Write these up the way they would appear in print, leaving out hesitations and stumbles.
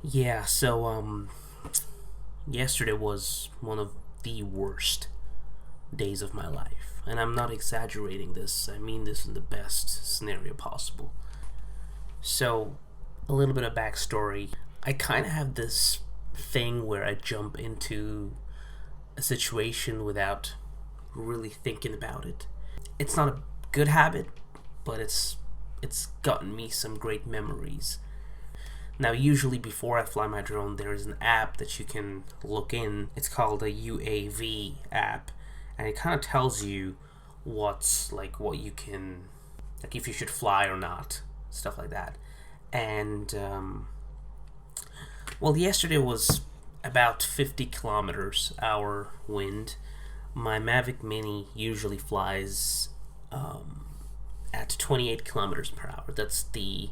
Yeah, so yesterday was one of the worst days of my life. And I'm not exaggerating this. I mean this in the best scenario possible. So, a little bit of backstory. I kind of have this thing where I jump into a situation without really thinking about it. It's not a good habit, but it's gotten me some great memories. Now, usually before I fly my drone, there is an app that you can look in. It's called a UAV app, and it kind of tells you what you can, like if you should fly or not, stuff like that. And well, yesterday was about 50 kilometers hour wind. My Mavic Mini usually flies at 28 kilometers per hour. That's the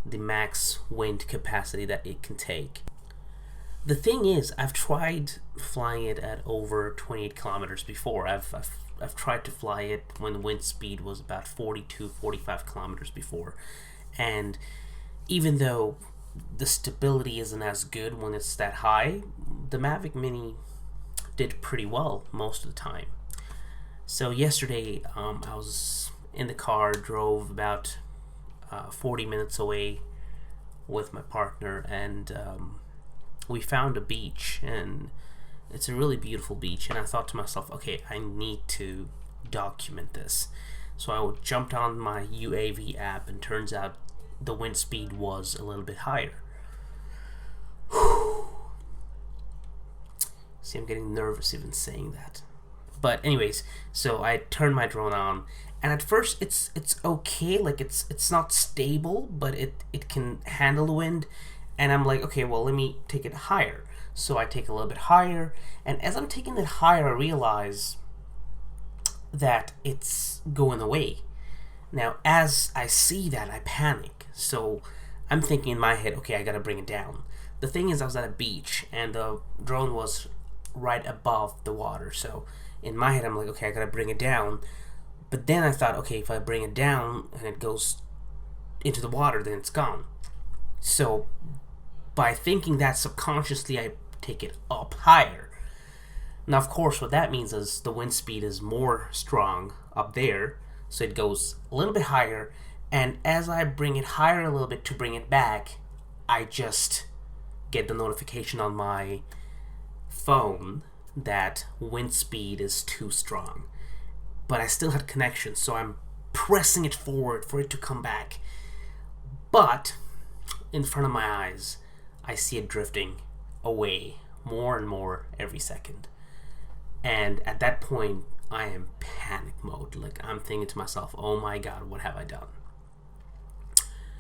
max wind capacity that it can take. The thing is, I've tried flying it at over 28 kilometers before. I've tried to fly it when the wind speed was about 42, 45 kilometers before. And even though the stability isn't as good when it's that high, the Mavic Mini did pretty well most of the time. So yesterday, I was in the car, drove about 40 minutes away with my partner, and we found a beach, and it's a really beautiful beach. And I thought to myself, okay, I need to document this. So I jumped on my UAV app, and turns out the wind speed was a little bit higher. See, I'm getting nervous even saying that. But anyways, so I turned my drone on, and at first it's okay, like it's not stable, but it can handle the wind. And I'm like, okay, well, let me take it higher. So I take a little bit higher, and as I'm taking it higher, I realize that it's going away. Now, as I see that, I panic. So I'm thinking in my head, okay, I gotta bring it down. The thing is, I was at a beach, and the drone was right above the water. So in my head, I'm like, okay, I gotta bring it down. But then I thought, okay, if I bring it down and it goes into the water, then it's gone. So by thinking that, subconsciously, I take it up higher. Now, of course, what that means is the wind speed is more strong up there, so it goes a little bit higher. And as I bring it higher a little bit to bring it back, I just get the notification on my phone that wind speed is too strong. But I still had connection, so I'm pressing it forward for it to come back. But in front of my eyes, I see it drifting away more and more every second. And at that point, I am panic mode. Like, I'm thinking to myself, oh my god, what have I done?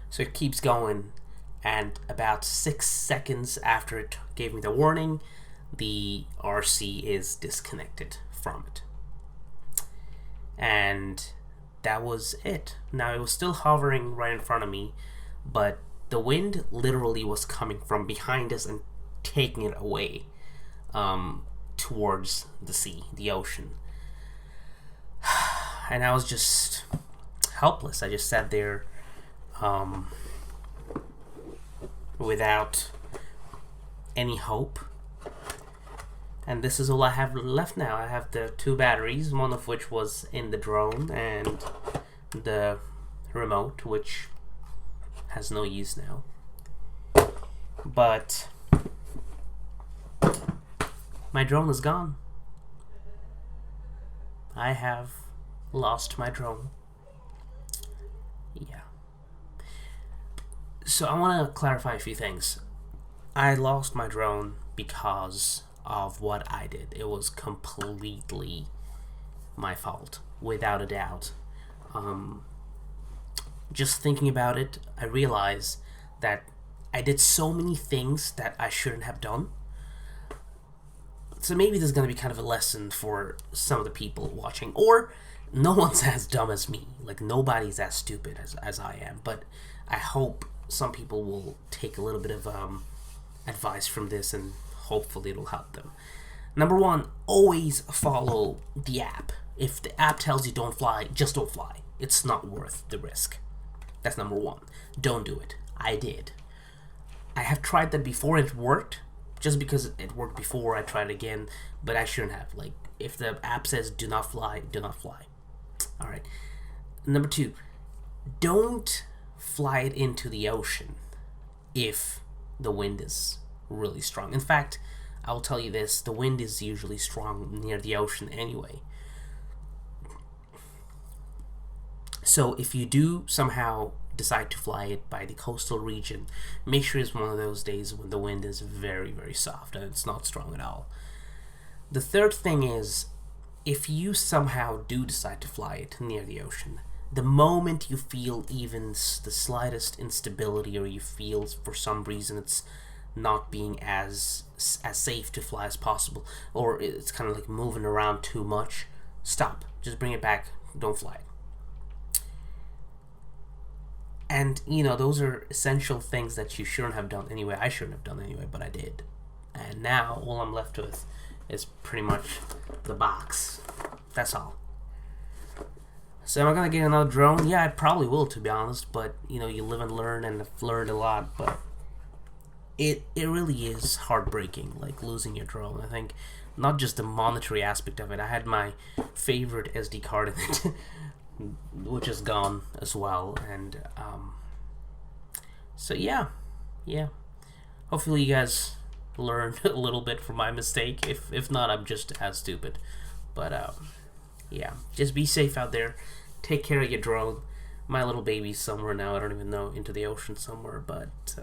So it keeps going, and about 6 seconds after it gave me the warning, the RC is disconnected from it. And that was it. Now, it was still hovering right in front of me, but the wind literally was coming from behind us and taking it away towards the sea, the ocean. And I was just helpless. I just sat there without any hope. And this is all I have left now. I have the 2 batteries, one of which was in the drone, and the remote, which has no use now. But my drone is gone. I have lost my drone. Yeah. So I want to clarify a few things. I lost my drone because of what I did. It was completely my fault, without a doubt. Just thinking about it, I realized that I did so many things that I shouldn't have done. So maybe this is going to be kind of a lesson for some of the people watching, or no one's as dumb as me. Like, nobody's as stupid as I am. But I hope some people will take a little bit of advice from this, and hopefully it'll help them. Number 1, always follow the app. If the app tells you don't fly, just don't fly. It's not worth the risk. That's number 1. Don't do it. I did. I have tried that before and it worked. Just because it worked before, I tried it again, but I shouldn't have. Like, if the app says do not fly, do not fly. All right. Number 2, don't fly it into the ocean if the wind is really strong. In fact, I will tell you this, the wind is usually strong near the ocean anyway. So if you do somehow decide to fly it by the coastal region, make sure it's one of those days when the wind is very, very soft and it's not strong at all. The third thing is, if you somehow do decide to fly it near the ocean, the moment you feel even the slightest instability, or you feel for some reason it's not being as safe to fly as possible, or it's kind of like moving around too much, stop. Just bring it back. Don't fly it. And, those are essential things that you shouldn't have done anyway. I shouldn't have done anyway, but I did. And now all I'm left with is pretty much the box. That's all. So am I going to get another drone? Yeah, I probably will, to be honest. But, you live and learn, and I've learned a lot. But it really is heartbreaking, like losing your drone. I think not just the monetary aspect of it. I had my favorite SD card in it. Which is gone as well, and so yeah. Hopefully you guys learned a little bit from my mistake. If not, I'm just as stupid. But yeah, just be safe out there. Take care of your drone. My little baby's somewhere now. I don't even know, into the ocean somewhere. But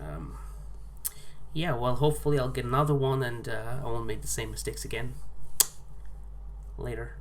yeah, well, hopefully I'll get another one, and I won't make the same mistakes again. Later.